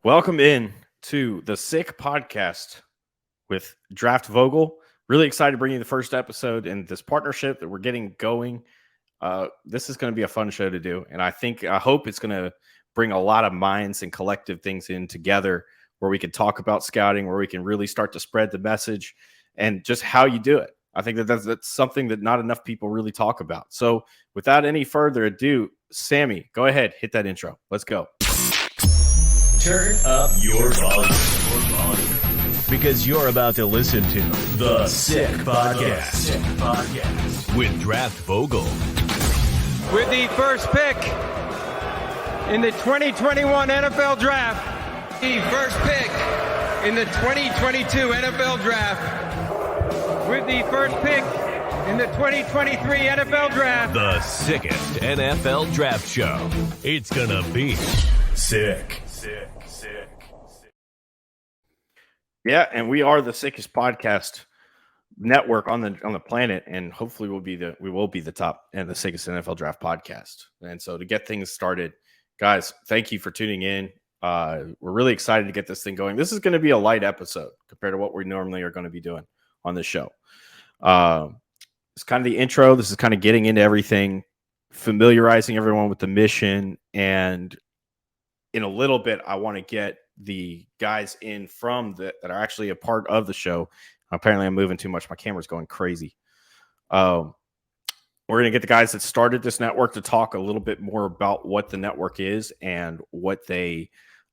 Welcome in to the Sick Podcast with Draft Vogel. Really excited to bring you the first episode in this partnership that we're getting going. This is going to be a fun show to do, and I hope it's going to bring a lot of minds and collective things in together where we can talk about scouting, where we can really start to spread the message and just how you do it. I think that's something that not enough people really talk about. So without any further ado, Sammy, go ahead, hit that intro. Let's go. Turn up your volume. Because you're about to listen to The Sick Podcast. With Draft Vogel. With the first pick in the 2021 NFL Draft. The first pick in the 2022 NFL Draft. With the first pick in the 2023 NFL Draft. The sickest NFL Draft show. It's gonna be sick. Yeah, and we are the sickest podcast network on the planet, and hopefully we will be the top and the sickest NFL draft podcast. And so to get things started, guys, thank you for tuning in. We're really excited to get this thing going. This is going to be a light episode compared to what we normally are going to be doing on this show. It's kind of the intro. This is kind of getting into everything, familiarizing everyone with the mission, and in a little bit, I want to get the guys in from that are actually a part of the show. Apparently, I'm moving too much. My camera's going crazy. We're going to get the guys that started this network to talk a little bit more about what the network is and what the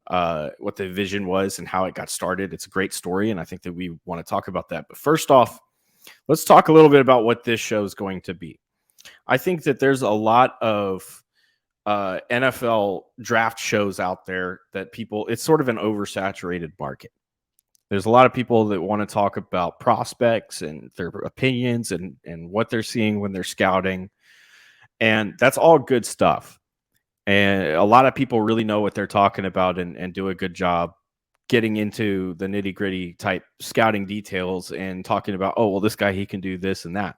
vision was and how it got started. It's a great story, and I think that we want to talk about that. But first off, let's talk a little bit about what this show is going to be. I think that there's a lot of NFL draft shows out there that it's sort of an oversaturated market. There's a lot of people that want to talk about prospects and their opinions and what they're seeing when they're scouting. And that's all good stuff. And a lot of people really know what they're talking about and do a good job getting into the nitty gritty type scouting details and talking about, oh, well, this guy, he can do this and that.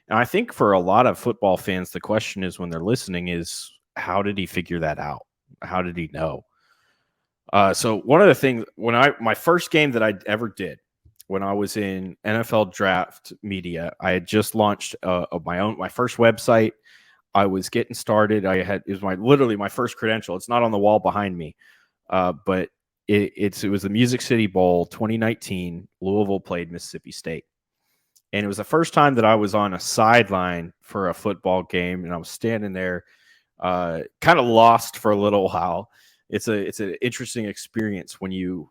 And I think for a lot of football fans, the question is when they're listening is, how did he figure that out? How did he know? So one of the things my first game that I ever did when I was in NFL draft media, I had just launched my first website. I was getting started. It was literally my first credential. It's not on the wall behind me, but it was the Music City Bowl 2019. Louisville played Mississippi State. And it was the first time that I was on a sideline for a football game, and I was standing there kind of lost for a little while. It's an interesting experience when you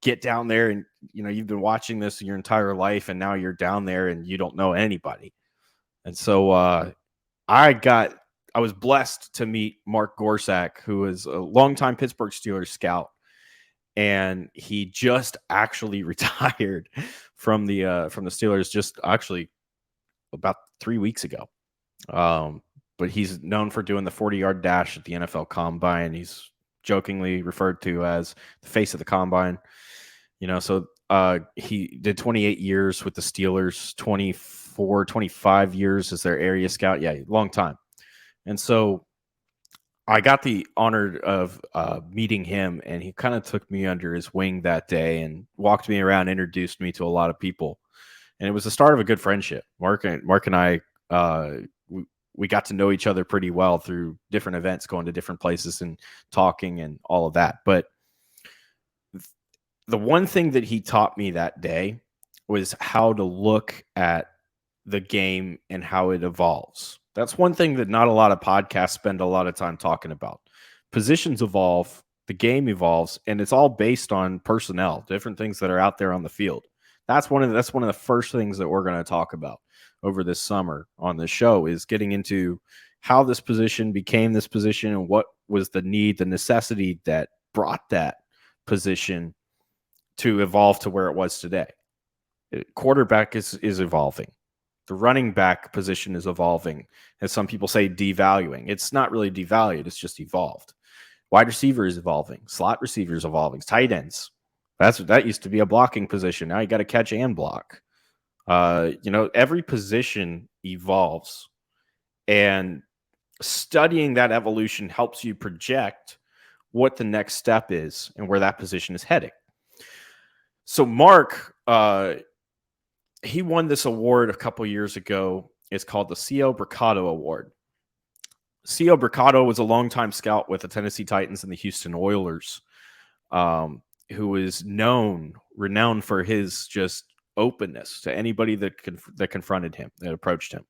get down there and, you've been watching this your entire life, and now you're down there and you don't know anybody. And so I was blessed to meet Mark Gorsak, who is a longtime Pittsburgh Steelers scout. And he just actually retired from the Steelers just actually about 3 weeks ago. But he's known for doing the 40-yard dash at the NFL Combine. He's jokingly referred to as the face of the Combine. So he did 28 years with the Steelers, 25 years as their area scout. Yeah, long time. And so I got the honor of meeting him, and he kind of took me under his wing that day and walked me around, introduced me to a lot of people. And it was the start of a good friendship. Mark and I, we got to know each other pretty well through different events, going to different places and talking and all of that. But the one thing that he taught me that day was how to look at the game and how it evolves. That's one thing that not a lot of podcasts spend a lot of time talking about. Positions evolve, the game evolves, and it's all based on personnel, different things that are out there on the field. That's one of the first things that we're going to talk about over this summer on the show, is getting into how this position became this position and what was the necessity that brought that position to evolve to where it was today. Quarterback is evolving. The running back position is evolving. As some people say, devaluing. It's not really devalued. It's just evolved. Wide receiver is evolving. Slot receiver is evolving. Tight ends. That used to be a blocking position. Now you got to catch and block. Every position evolves, and studying that evolution helps you project what the next step is and where that position is heading. So Mark, he won this award a couple years ago. It's called the C.O. Bricado Award. C.O. Bricado was a longtime scout with the Tennessee Titans and the Houston Oilers, who is renowned for his just openness to anybody that confronted him, that approached him.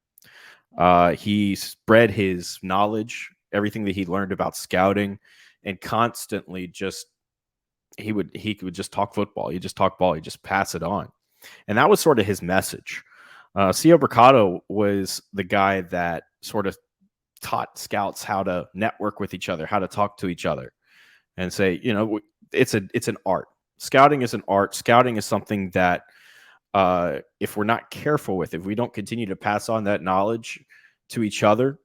He spread his knowledge, everything that he learned about scouting, and constantly he would just talk football. He just talk ball. He just pass it on. And that was sort of his message. C.O. Bricado was the guy that sort of taught scouts how to network with each other, how to talk to each other, and say, it's an art. Scouting is an art. Scouting is something that if we're not careful with, if we don't continue to pass on that knowledge to each other,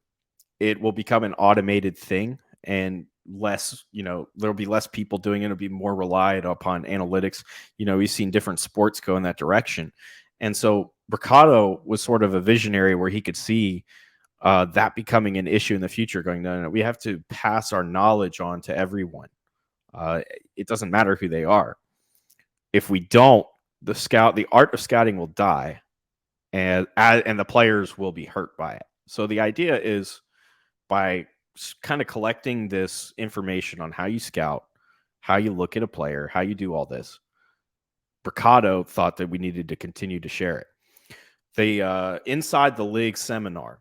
it will become an automated thing, and there'll be less people doing it. It'll be more relied upon analytics. We've seen different sports go in that direction. And so Bricado was sort of a visionary where he could see that becoming an issue in the future, going, no, we have to pass our knowledge on to everyone. It doesn't matter who they are. If we don't, the art of scouting will die, and the players will be hurt by it. So the idea is, by kind of collecting this information on how you scout, how you look at a player, how you do all this, Bricado thought that we needed to continue to share it. The Inside the League seminar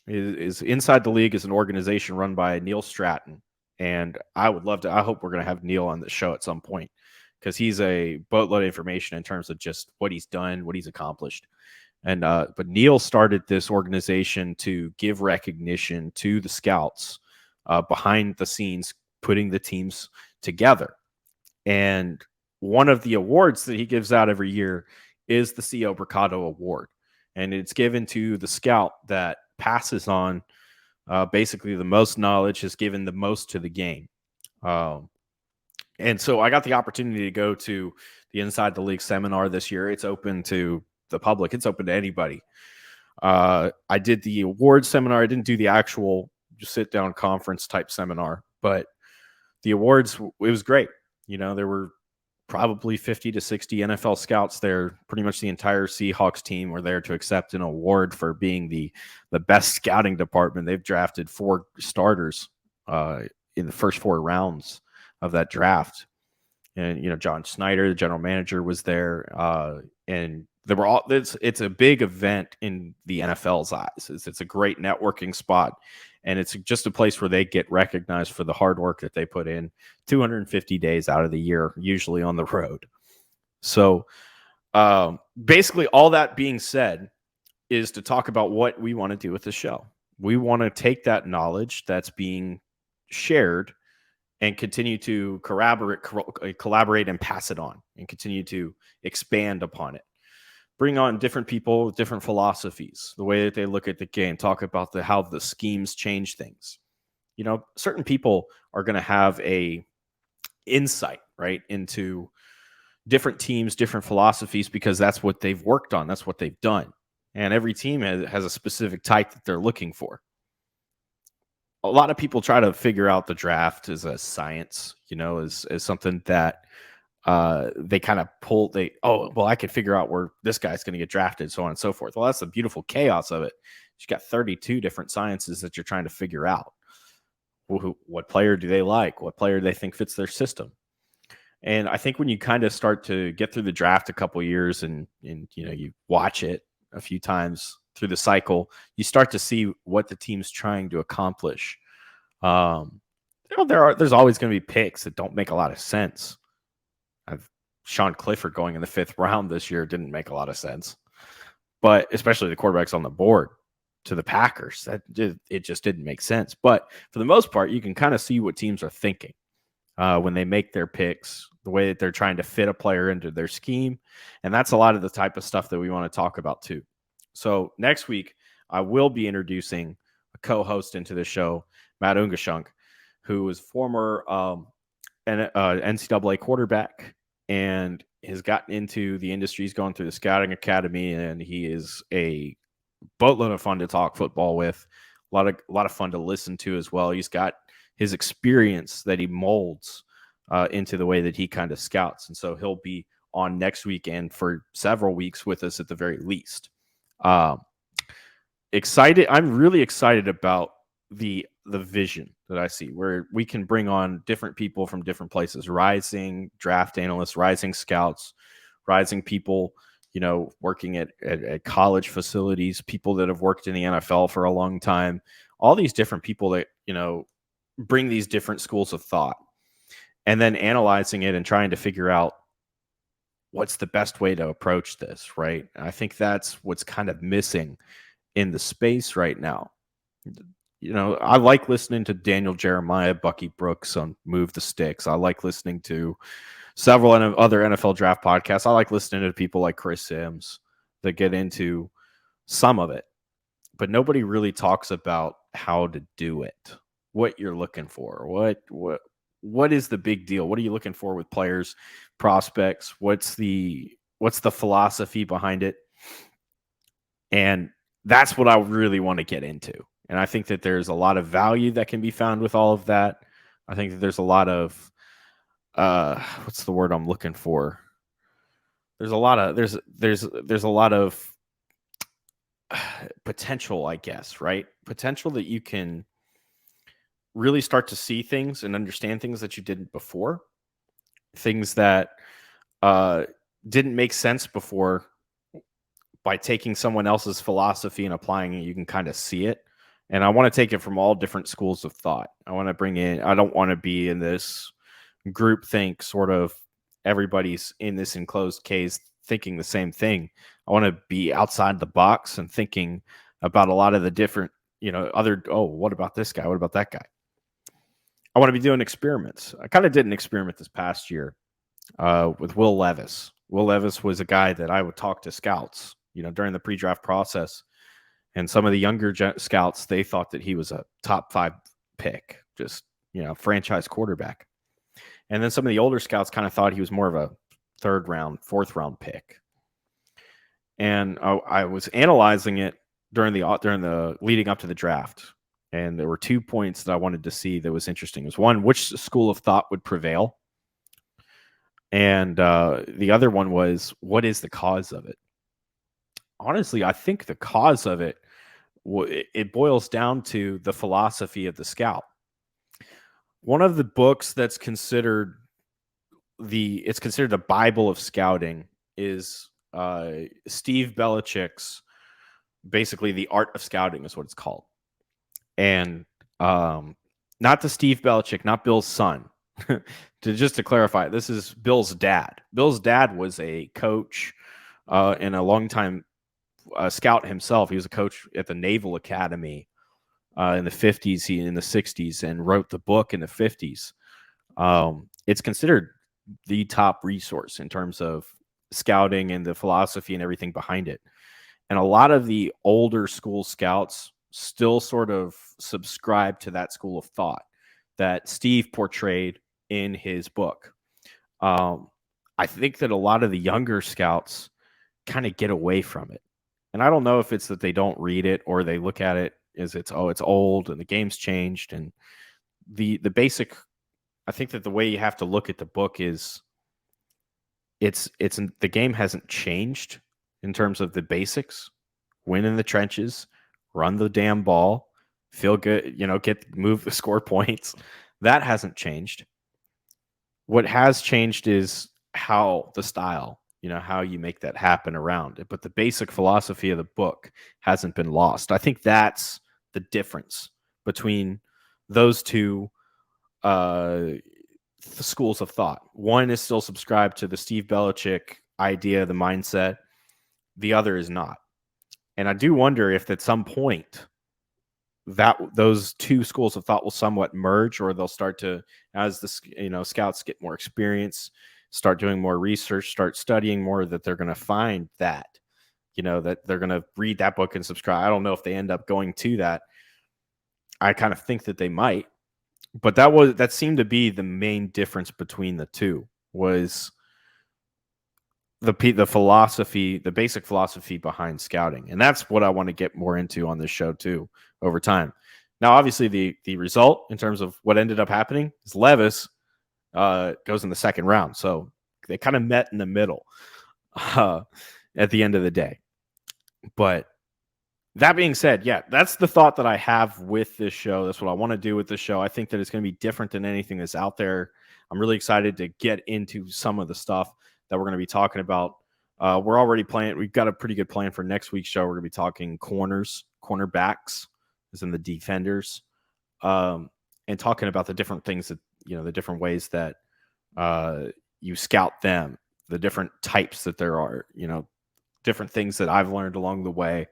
is Inside the League is an organization run by Neil Stratton, and I hope we're going to have Neil on the show at some point, because he's a boatload of information in terms of just what he's done, what he's accomplished. And but Neil started this organization to give recognition to the scouts behind the scenes, putting the teams together. And one of the awards that he gives out every year is the C.O. Bricado Award. And it's given to the scout that passes on basically the most knowledge, has given the most to the game. And so I got the opportunity to go to the Inside the League seminar this year. It's open to the public. It's open to anybody. I did the awards seminar. I didn't do the actual sit-down conference type seminar, but the awards, it was great. There were probably 50 to 60 NFL scouts there. Pretty much the entire Seahawks team were there to accept an award for being the best scouting department. They've drafted 4 starters in the first 4 rounds of that draft. And, John Snyder, the general manager, was there. And they were all, it's a big event in the NFL's eyes. It's a great networking spot. And it's just a place where they get recognized for the hard work that they put in 250 days out of the year, usually on the road. So basically all that being said is to talk about what we want to do with the show. We want to take that knowledge that's being shared and continue to collaborate and pass it on, and continue to expand upon it. Bring on different people with different philosophies, the way that they look at the game, talk about how the schemes change things. Certain people are going to have a insight, right, into different teams, different philosophies, because that's what they've worked on. That's what they've done. And every team has a specific type that they're looking for. A lot of people try to figure out the draft as a science, as something that they kind of pull. I can figure out where this guy's going to get drafted, so on and so forth. Well, that's the beautiful chaos of it. You got 32 different sciences that you're trying to figure out. What player do they like? What player do they think fits their system? And I think when you kind of start to get through the draft a couple of years and you watch it a few times through the cycle, you start to see what the team's trying to accomplish. There's always going to be picks that don't make a lot of sense. Sean Clifford going in the 5th round this year didn't make a lot of sense, but especially the quarterbacks on the board to the Packers, it just didn't make sense. But for the most part, you can kind of see what teams are thinking when they make their picks, the way that they're trying to fit a player into their scheme. And that's a lot of the type of stuff that we want to talk about too. So next week, I will be introducing a co-host into the show, Matt Ungashunk, who is former NCAA quarterback and has gotten into the industry. He's gone through the scouting academy, and he is a boatload of fun to talk football with. A lot of fun to listen to as well. He's got his experience that he molds into the way that he kind of scouts. And so he'll be on next weekend for several weeks with us at the very least. Excited. I'm really excited about the vision that I see, where we can bring on different people from different places, rising draft analysts, rising scouts, rising people, working at college facilities, people that have worked in the NFL for a long time, all these different people that, bring these different schools of thought, and then analyzing it and trying to figure out what's the best way to approach this, right? And I think that's what's kind of missing in the space right now. I like listening to Daniel Jeremiah, Bucky Brooks on Move the Sticks. I like listening to several other NFL draft podcasts. I like listening to people like Chris Sims that get into some of it, but nobody really talks about how to do it, what you're looking for, what is the big deal? What are you looking for with players, prospects? What's the philosophy behind it? And that's what I really want to get into. And I think that there's a lot of value that can be found with all of that. I think that there's a lot of what's the word I'm looking for? There's a lot of potential, I guess, right? Potential that you can really start to see things and understand things that you didn't before, things that didn't make sense before. By taking someone else's philosophy and applying it, you can kind of see it. And I want to take it from all different schools of thought. I don't want to be in this group think sort of everybody's in this enclosed case thinking the same thing. I want to be outside the box and thinking about a lot of the different, what about this guy? What about that guy? I want to be doing experiments. I kind of did an experiment this past year with Will Levis. Will Levis was a guy that I would talk to scouts, during the pre-draft process. And some of the younger scouts, they thought that he was a top 5 pick, just, franchise quarterback. And then some of the older scouts kind of thought he was more of a 3rd round, 4th round pick. And I was analyzing it during the leading up to the draft. And there were 2 points that I wanted to see that was interesting. It was one, which school of thought would prevail? And the other one was, what is the cause of it? Honestly, I think the cause of it, it boils down to the philosophy of the scout. One of the books that's considered the Bible of scouting is Steve Belichick's, basically The Art of Scouting is what it's called. And not the Steve Belichick, not Bill's son. Just to clarify, this is Bill's dad. Bill's dad was a coach and a longtime scout himself. He was a coach at the Naval Academy in the 50s, in the 60s, and wrote the book in the 50s. It's considered the top resource in terms of scouting and the philosophy and everything behind it. And a lot of the older school scouts still sort of subscribe to that school of thought that Steve portrayed in his book. I think that a lot of the younger scouts kind of get away from it. And I don't know if it's that they don't read it or they look at it as it's old and the game's changed. And the basic, I think that the way you have to look at the book is the game hasn't changed in terms of the basics. Win in the trenches, run the damn move, score points. That hasn't changed. What has changed is how the style, how you make that happen around it. But the basic philosophy of the book hasn't been lost. I think that's the difference between those two schools of thought. One is still subscribed to the Steve Belichick idea, the mindset. The other is not. And I do wonder if at some point that those two schools of thought will somewhat merge, or they'll start to, as the scouts get more experience, start doing more research, start studying more, that they're going to find that, that they're going to read that book and subscribe. I don't know if they end up going to that. I kind of think that they might, but that seemed to be the main difference between the two, was the philosophy, the basic philosophy behind scouting. And that's what I want to get more into on this show too over time. Now, obviously, the result in terms of what ended up happening is Levis goes in the second round. So they kind of met in the middle at the end of the day. But that being said, yeah, that's the thought that I have with this show. That's what I want to do with this show. I think that it's going to be different than anything that's out there. I'm really excited to get into some of the stuff that we're going to be talking about. We're already playing. We've got a pretty good plan for next week's show. We're going to be talking cornerbacks, as in the defenders, and talking about the different things that, the different ways that you scout them, the different types that there are, different things that I've learned along the way.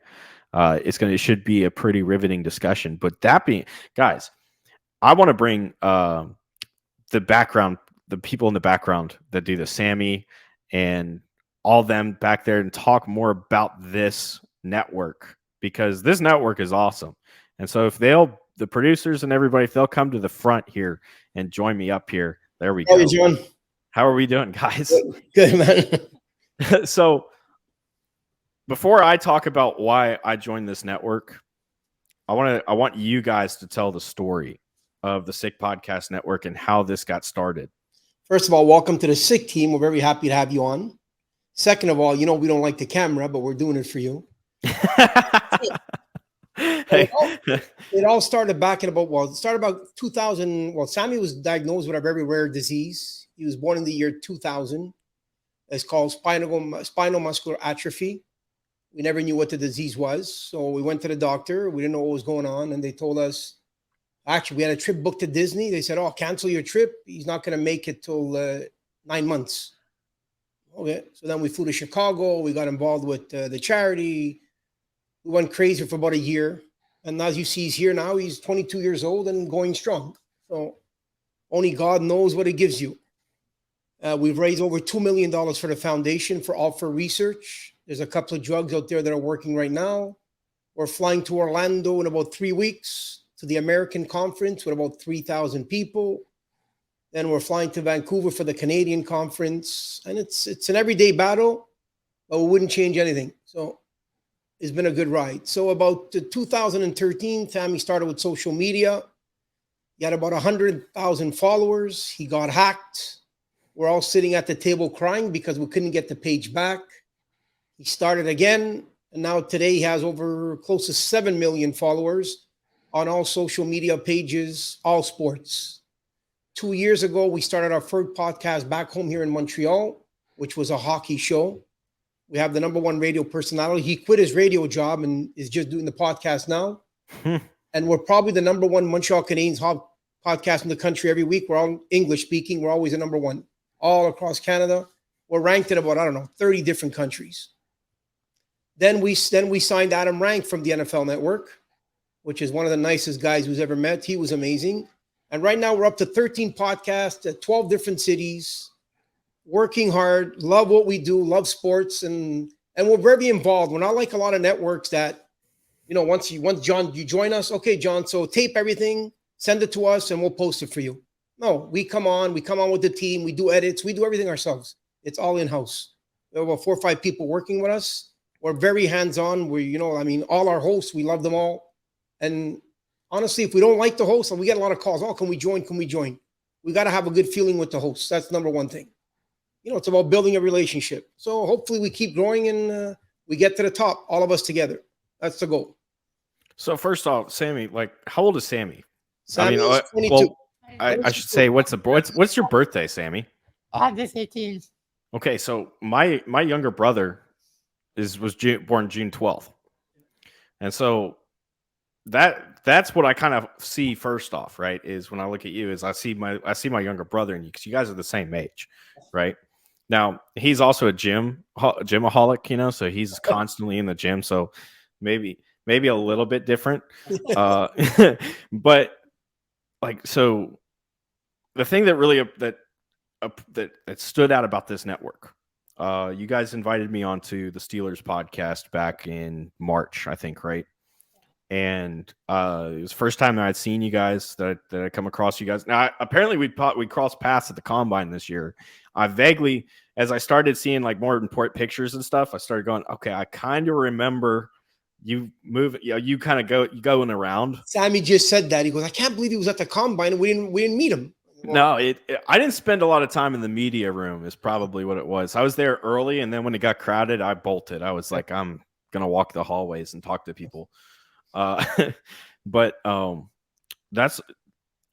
It should be a pretty riveting discussion. But that being, guys, I want to bring the people in the background that do the Sammy and all them back there and talk more about this network, because this network is awesome. And so if the producers and everybody, if they'll come to the front here and join me up here, there we go. Hey, John. How are we doing, guys? Good, man. So before I talk about why I joined this network, I want you guys to tell the story of the Sick Podcast Network and how this got started. First of all, welcome to the Sick team. We're very happy to have you on. Second of all, we don't like the camera, but we're doing it for you. Hey. It all started back in about 2000. Well, Sammy was diagnosed with a very rare disease. He was born in the year 2000. It's called spinal muscular atrophy. We never knew what the disease was. So we went to the doctor. We didn't know what was going on. And they told us, actually, we had a trip booked to Disney. They said, cancel your trip. He's not going to make it till 9 months. Okay. So then we flew to Chicago. We got involved with the charity. We went crazy for about a year. And as you see, he's here now. He's 22 years old and going strong. So only God knows what it gives you. We've raised over $2 million for the foundation for research. There's a couple of drugs out there that are working right now. We're flying to Orlando in about 3 weeks to the American conference with about 3,000 people. Then we're flying to Vancouver for the Canadian conference. And it's an everyday battle, but we wouldn't change anything. So it's been a good ride. So about 2013, Sammy started with social media. He had about 100,000 followers. He got hacked. We're all sitting at the table crying because we couldn't get the page back. He started again, and now today he has over close to 7 million followers on all social media pages, all sports. 2 years ago, we started our first podcast back home here in Montreal, which was a hockey show. We have the number one radio personality. He quit his radio job and is just doing the podcast now. And we're probably the number one Montreal Canadiens podcast in the country every week. We're all English speaking. We're always the number one all across Canada. We're ranked in about, 30 different countries. Then we signed Adam Rank from the NFL Network, which is one of the nicest guys who's ever met. He was amazing. And right now we're up to 13 podcasts at 12 different cities, working hard, love what we do, love sports, and we're very involved. We're not like a lot of networks that, once John, you join us, okay, John, so tape everything, send it to us, and we'll post it for you. No, we come on with the team, we do edits, we do everything ourselves. It's all in-house. We have about 4 or 5 people working with us. We're very hands-on. All our hosts, we love them all. And honestly, if we don't like the host, and we get a lot of calls, can we join? Can we join? We got to have a good feeling with the hosts. That's number one thing. It's about building a relationship. So hopefully we keep growing and we get to the top, all of us together. That's the goal. So first off, Sammy, how old is Sammy? Sammy is 22. I should say, what's your birthday, Sammy? August 18th. Okay, so my younger brother was born June 12th, and so that's what I kind of see first off, right? Is when I look at you, is I see my younger brother and you, because you guys are the same age, right? Now he's also a gymaholic, so he's constantly in the gym, so maybe a little bit different, but so the thing that really that stood out about this network. You guys invited me onto the Steelers podcast back in March, I think, right? And it was the first time that I'd seen you guys, that I come across you guys. Now, apparently we crossed paths at the Combine this year. I vaguely, as I started seeing more important pictures and stuff, I started going, okay, I kind of remember you move, you kind of you going around. Sammy just said that. He goes, I can't believe he was at the combine and we didn't meet him. No, I didn't spend a lot of time in the media room is probably what it was. I was there early, and then when it got crowded, I bolted. I was like, I'm gonna walk the hallways and talk to people. But that's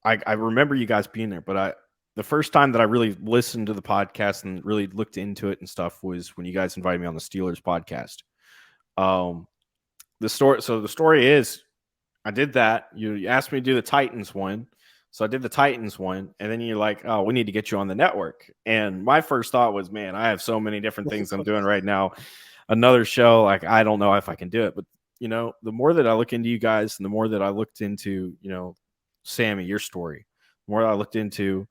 I remember you guys being there, but the first time that I really listened to the podcast and really looked into it and stuff was when you guys invited me on the Steelers podcast. The story is I did that. You asked me to do the Titans one. So I did the Titans one, and then you're like, oh, we need to get you on the network. And my first thought was, man, I have so many different things I'm doing right now. Another show, like, I don't know if I can do it. But, the more that I look into you guys and the more that I looked into, Sammy, your story, the more I looked into,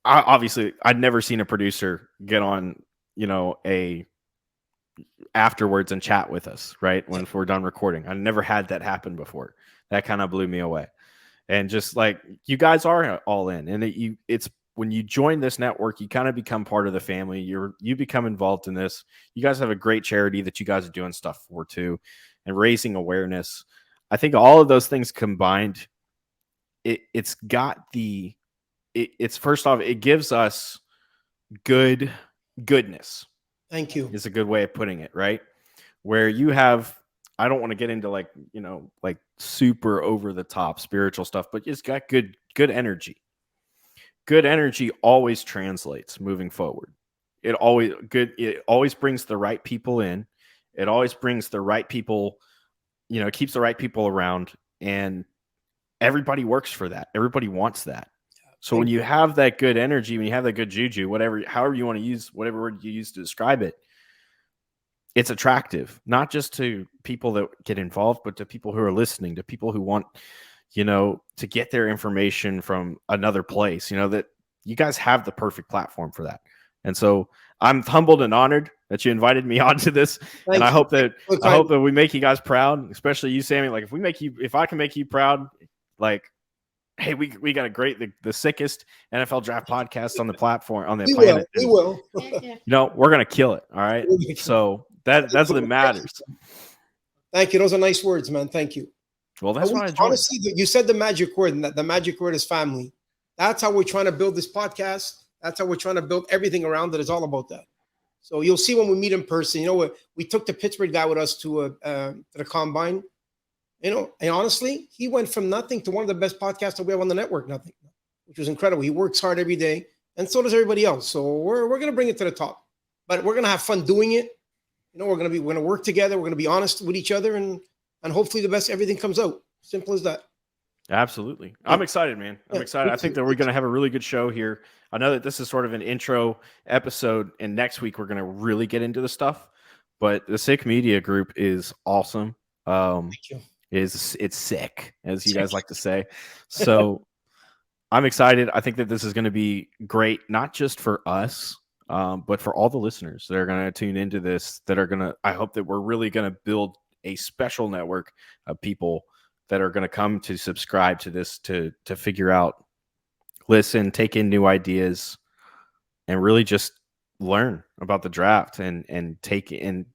obviously, I'd never seen a producer get on, afterwards and chat with us, right? When we're done recording. I never had that happen before. That kind of blew me away. And just like you guys are all in, and it's when you join this network, you kind of become part of the family. You become involved in this. You guys have a great charity that you guys are doing stuff for too, and raising awareness. I think all of those things combined, it's first off, it gives us goodness. Thank you. Is a good way of putting it, right? Where you have. I don't want to get into like super over the top spiritual stuff, but it's got good energy. Good energy always translates moving forward. It always brings the right people in. It always brings the right people, keeps the right people around, and everybody works for that. Everybody wants that. So when you have that good energy, when you have that good juju, however you want to use, whatever word you use to describe it, it's attractive, not just to people that get involved, but to people who are listening, to people who want, to get their information from another place, that you guys have the perfect platform for that. And so I'm humbled and honored that you invited me onto this. And I hope that we make you guys proud, especially you, Sammy. Like if I can make you proud, like, hey, we got a great, the sickest NFL draft podcast on the platform, on the planet. We will. We're going to kill it. All right. So that's what matters. Thank you. Those are nice words, man. Thank you. Well, that's why I enjoy. Honestly, you said the magic word, and the magic word is family. That's how we're trying to build this podcast. That's how we're trying to build everything around it. It's all about that. So you'll see when we meet in person. We took the Pittsburgh guy with us to the combine. And honestly, he went from nothing to one of the best podcasts that we have on the network. Nothing, which was incredible. He works hard every day, and so does everybody else. So we're gonna bring it to the top, but we're gonna have fun doing it. We're gonna work together. We're gonna be honest with each other, and hopefully everything comes out. Simple as that. Absolutely. I'm excited, man. I'm excited. I think that we're going to have a really good show here. I know that this is sort of an intro episode, and next week we're going to really get into the stuff, but the Sick Media Group is awesome. Thank you. It's sick, as you guys like to say. So I'm excited. I think that this is going to be great, not just for us, but for all the listeners that are going to tune into this, I hope that we're really going to build a special network of people that are going to come to subscribe to this, to figure out, listen, take in new ideas, and really just learn about the draft and take in.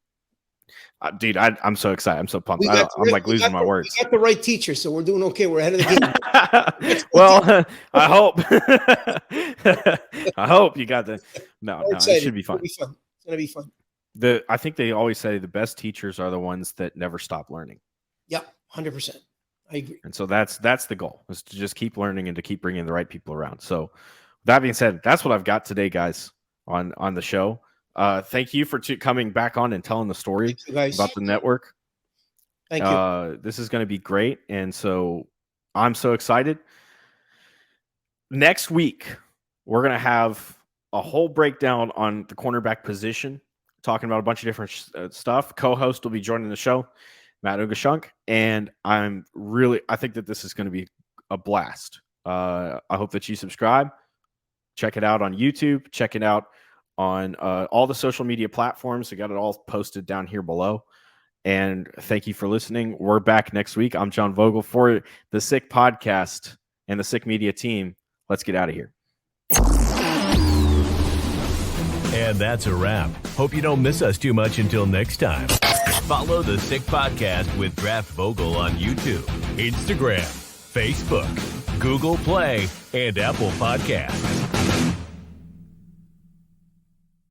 Dude, I'm so excited. I'm so pumped. I'm like losing my words. We got the right teacher, so we're doing okay. We're ahead of the game. Well, I hope. I hope you got the. No, it should be fun. It's gonna be fun. I think they always say the best teachers are the ones that never stop learning. Yeah, 100%. I agree. And so that's the goal, is to just keep learning and to keep bringing the right people around. So that being said, that's what I've got today, guys, on the show. Thank you for coming back on and telling the story about the network. Thank you. This is going to be great. And so I'm so excited. Next week, we're going to have a whole breakdown on the cornerback position, talking about a bunch of different stuff. Co-host will be joining the show, Matt Ugashunk, and I think that this is going to be a blast. I hope that you subscribe. Check it out on YouTube. Check it out on all the social media platforms. We got it all posted down here below. And thank you for listening. We're back next week. I'm John Vogel for the Sick Podcast and the Sick Media team. Let's get out of here. And that's a wrap. Hope you don't miss us too much until next time. Follow The Sick Podcast with Draft Vogel on YouTube, Instagram, Facebook, Google Play, and Apple Podcasts.